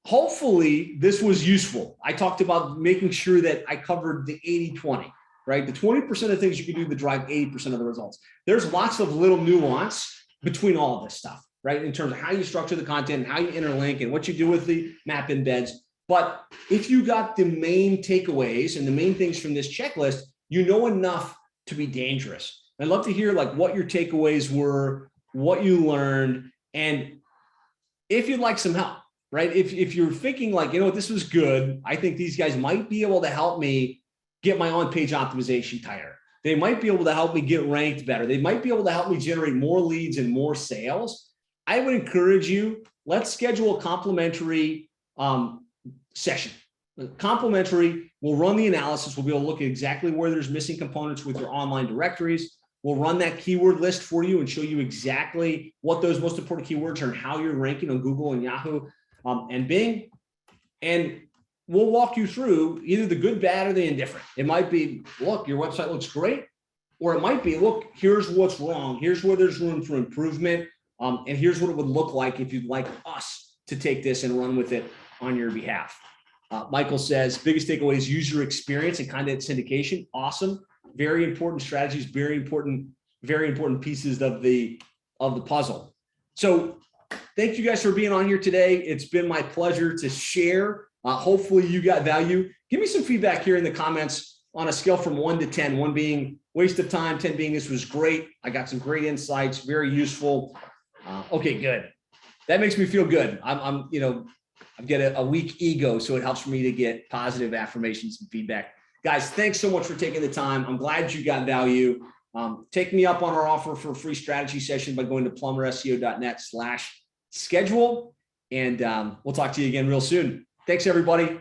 Hopefully this was useful. I talked about making sure that I covered the 80-20. right? The 20% of things you can do to drive 80% of the results. There's lots of little nuance between all of this stuff, right? In terms of how you structure the content, how you interlink, and what you do with the map embeds. But if you got the main takeaways and the main things from this checklist, you know enough to be dangerous. I'd love to hear like what your takeaways were, what you learned, and if you'd like some help, right? If you're thinking like, you know what, this was good, I think these guys might be able to help me get my on-page optimization tighter. They might be able to help me get ranked better. They might be able to help me generate more leads and more sales. I would encourage you, let's schedule a complimentary session. Complimentary, we'll run the analysis. We'll be able to look at exactly where there's missing components with your online directories. We'll run that keyword list for you and show you exactly what those most important keywords are and how you're ranking on Google and Yahoo and Bing. And we'll walk you through either the good, bad, or the indifferent. It might be, look, your website looks great. Or it might be, look, here's what's wrong. Here's where there's room for improvement. And here's what it would look like if you'd like us to take this and run with it on your behalf. Michael says, biggest takeaway is user experience and content syndication. Awesome. Very important strategies, very important pieces of the puzzle. So thank you guys for being on here today. It's been my pleasure to share. Hopefully you got value. Give me some feedback here in the comments on a scale from 1 to 10, 1 being waste of time, 10 being this was great. I got some great insights, very useful. Okay, good. That makes me feel good. I've got a weak ego, so it helps for me to get positive affirmations and feedback. Guys, thanks so much for taking the time. I'm glad you got value. Take me up on our offer for a free strategy session by going to plumberseo.net/schedule. And we'll talk to you again real soon. Thanks, everybody.